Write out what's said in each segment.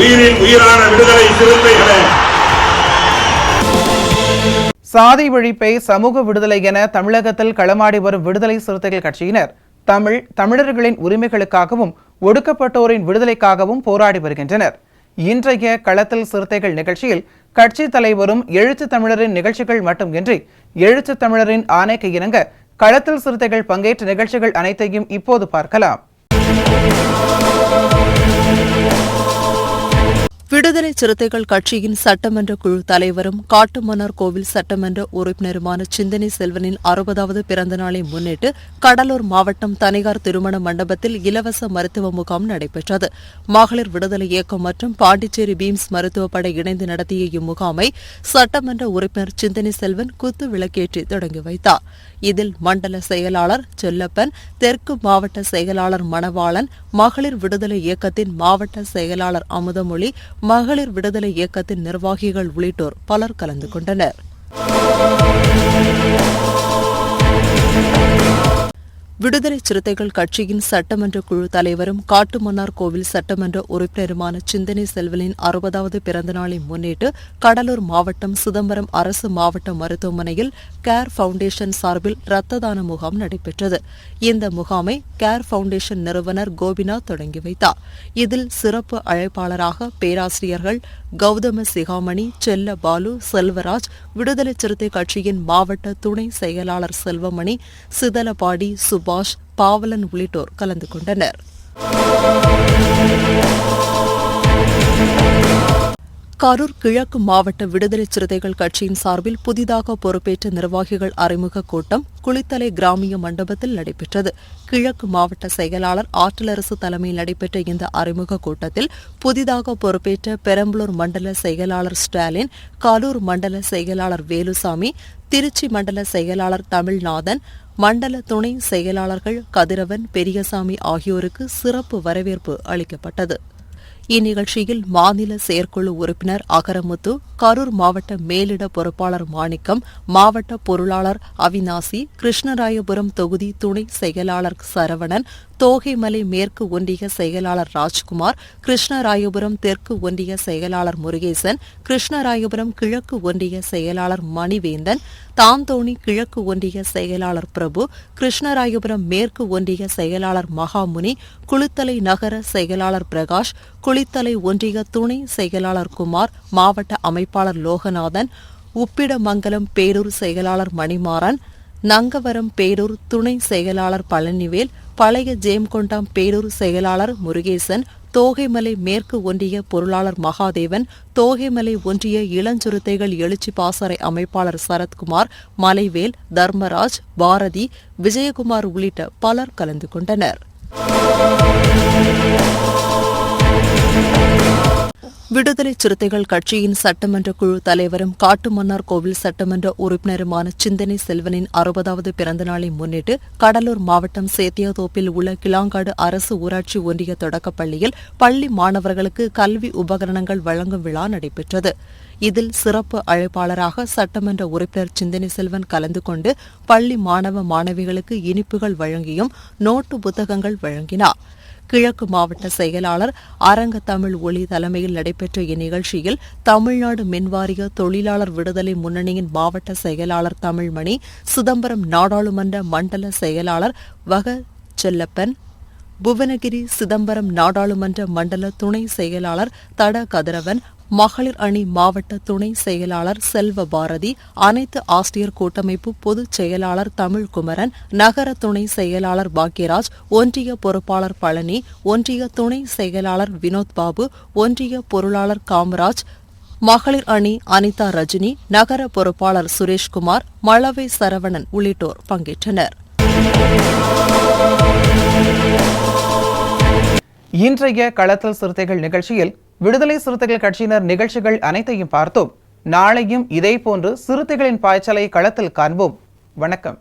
உயிரின் உயிரான விடுதலை சிறுத்தைகளே, சாதி ஒழிப்பை சமூக விடுதலை என தமிழகத்தில் களமாடி வரும் விடுதலை சிறுத்தைகள் கட்சியினர் தமிழர்களின் உரிமைகளுக்காகவும் ஒடுக்கப்பட்டோரின் விடுதலைக்காகவும் போராடி வருகின்றனர். இன்றைய களத்தில் சிறுத்தைகள் நிகழ்ச்சியில் கட்சி தலைவரும் எழுத்து தமிழரின் நிகழ்ச்சிகள் மட்டுமின்றி எழுத்து தமிழரின் ஆணைக்கு இணங்க களத்தில் சிறுத்தைகள் பங்கேற்ற நிகழ்ச்சிகள் அனைத்தையும் இப்போது பார்க்கலாம். விடுதலை சிறுத்தைகள் கட்சியின் சட்டமன்ற குழு தலைவரும் காட்டுமன்னார் கோவில் சட்டமன்ற உறுப்பினருமான சிந்தனை செல்வனின் 60வது பிறந்த நாளை முன்னிட்டு கடலூர் மாவட்டம் தனிகார் திருமண மண்டபத்தில் இலவச மருத்துவ முகாம் நடைபெற்றது. மகளிர் விடுதலை இயக்கம் மற்றும் பாண்டிச்சேரி பீம்ஸ் மருத்துவப்படை இணைந்து நடத்திய இம்முகாமை சட்டமன்ற உறுப்பினர் சிந்தனை செல்வன் குத்து விளக்கேற்றி தொடங்கி வைத்தார். இதில் மண்டல செயலாளர் செல்லப்பன், தெற்கு மாவட்ட செயலாளர் மணவாளன், மகளிர் விடுதலை இயக்கத்தின் மாவட்ட செயலாளர் அமுதமொழி, மகளிர் விடுதலை இயக்கத்தின் நிர்வாகிகள் உள்ளிட்டோர் பலர் கலந்து கொண்டனர். விடுதலை சிறுத்தைகள் கட்சியின் சட்டமன்ற குழு தலைவரும் காட்டுமன்னார் கோவில் சட்டமன்ற உறுப்பினருமான சிந்தனை செல்வனின் 60வது பிறந்த நாளை முன்னிட்டு கடலூர் மாவட்டம் சிதம்பரம் அரசு மாவட்ட மருத்துவமனையில் கேர் பவுண்டேஷன் சார்பில் இரத்த தான முகாம் நடைபெற்றது. இந்த முகாமை கேர் பவுண்டேஷன் நிறுவனர் கோபிநாத் தொடங்கி வைத்தார். இதில் சிறப்பு அழைப்பாளராக பேராசிரியர்கள் கௌதம சிகாமணி, செல்ல பாலு, செல்வராஜ், விடுதலை சிறுத்தை கட்சியின் மாவட்ட துணை செயலாளர் செல்வமணி, சிதலபாடி, சுபாஷ், பாவலன் உள்ளிட்டோர் கலந்து கொண்டனர். கரூர் கிழக்கு மாவட்ட விடுதலை சிறுத்தைகள் கட்சியின் சார்பில் புதிதாக பொறுப்பேற்ற நிர்வாகிகள் அறிமுக கூட்டம் குளித்தலை கிராமிய மண்டபத்தில் நடைபெற்றது. கிழக்கு மாவட்ட செயலாளர் ஆற்றலரசு தலைமையில் நடைபெற்ற இந்த அறிமுக கூட்டத்தில் புதிதாக பொறுப்பேற்ற பெரம்பலூர் மண்டல செயலாளர் ஸ்டாலின், கரூர் மண்டல செயலாளர் வேலுசாமி, திருச்சி மண்டல செயலாளர் தமிழ்நாதன், மண்டல துணை செயலாளர்கள் கதிரவன், பெரியசாமி ஆகியோருக்கு சிறப்பு வரவேற்பு அளிக்கப்பட்டது. இந்நிகழ்ச்சியில் மாநில செயற்குழு உறுப்பினர் அகரமுத்து, கரூர் மாவட்ட மேலிட பொறுப்பாளர் மாணிக்கம், மாவட்ட பொருளாளர் அவினாசி, கிருஷ்ணராயபுரம் தொகுதி துணை செயலாளர் சரவணன், தோகைமலை மேற்கு ஒன்றிய செயலாளர் ராஜ்குமார், கிருஷ்ணராயபுரம் தெற்கு ஒன்றிய செயலாளர் முருகேசன், கிருஷ்ணராயபுரம் கிழக்கு ஒன்றிய செயலாளர் மணிவேந்தன், தாந்தோணி கிழக்கு ஒன்றிய செயலாளர் பிரபு, கிருஷ்ணராயபுரம் மேற்கு ஒன்றிய செயலாளர் மகாமுனி, குளித்தலை நகர செயலாளர் பிரகாஷ், குளித்தலை ஒன்றிய துணை செயலாளர் குமார், மாவட்ட அமைப்பாளர் லோகநாதன், உப்பிடமங்கலம் பேரூர் செயலாளர் மணிமாறன், நங்கவரம் பேரூர் துணை செயலாளர் பழனிவேல், பழைய ஜேம்கொண்டாம் பேரூர் செயலாளர் முருகேசன், தோகைமலை மேற்கு ஒன்றிய பொருளாளர் மகாதேவன், தோகைமலை ஒன்றிய இளஞ்சுருத்தைகள் எழுச்சி பாசறை அமைப்பாளர் சரத்குமார், மலைவேல், தர்மராஜ், பாரதி, விஜயகுமார் உள்ளிட்ட பலர் கலந்து கொண்டனர். விடுதலை சிறுத்தைகள் கட்சியின் சட்டமன்ற குழு தலைவரும் காட்டுமன்னார் கோவில் சட்டமன்ற உறுப்பினருமான சிந்தனை செல்வனின் 60வது பிறந்த நாளை முன்னிட்டு கடலூர் மாவட்டம் சேத்தியாதோப்பில் உள்ள கிளாங்காடு அரசு ஊராட்சி ஒன்றிய தொடக்கப்பள்ளியில் பள்ளி மாணவர்களுக்கு கல்வி உபகரணங்கள் வழங்கும் விழா நடைபெற்றது. இதில் சிறப்பு அழைப்பாளராக சட்டமன்ற உறுப்பினர் சிந்தனை செல்வன் கலந்து கொண்டு பள்ளி மாணவ மாணவிகளுக்கு இனிப்புகள் வழங்கியும் நோட்டு புத்தகங்கள் வழங்கினார். கிழக்கு மாவட்ட செயலாளர் அரங்க தமிழ் ஒளி தலைமையில் நடைபெற்ற இந்நிகழ்ச்சியில் தமிழ்நாடு மின்வாரிய தொழிலாளர் விடுதலை முன்னணியின் மாவட்ட செயலாளர் தமிழ்மணி, சிதம்பரம் நாடாளுமன்ற மண்டல செயலாளர் வக செல்லப்பன், புவனகிரி சிதம்பரம் நாடாளுமன்ற மண்டல துணை செயலாளர் தட கதிரவன், மகளிர் அணி மாவட்ட துணை செயலாளர் செல்வ பாரதி, அனைத்து ஆசிரியர் கூட்டமைப்பு பொதுச் செயலாளர் தமிழ்குமரன், நகர துணை செயலாளர் பாக்யராஜ், ஒன்றிய பொறுப்பாளர் பழனி, ஒன்றிய துணை செயலாளர் வினோத் பாபு, ஒன்றிய பொருளாளர் காமராஜ், மகளிர் அணி அனிதா ரஜினி, நகர பொறுப்பாளர் சுரேஷ்குமார், மளவை சரவணன் உள்ளிட்டோர் பங்கேற்றனர். இன்றைய களத்தல் சிறுத்தைகள் நிகழ்ச்சியில் விடுதலை சிறுத்தைகள் கட்சியினர் நிகழ்ச்சிகள் அனைத்தையும் பார்த்தோம். நாளையும் இதே போன்று சிறுத்தைகளின் பாய்ச்சலை களத்தில் காண்போம். வணக்கம்.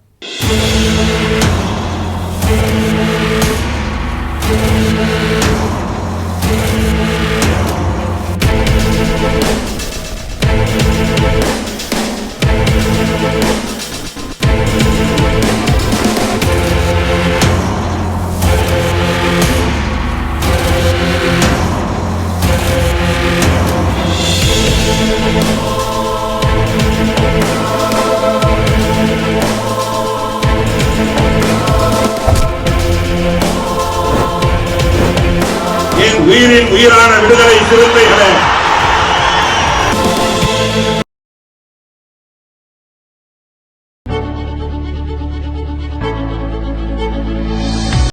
உயிரின் உயிரான விடுதலை சிறுத்தைகளே,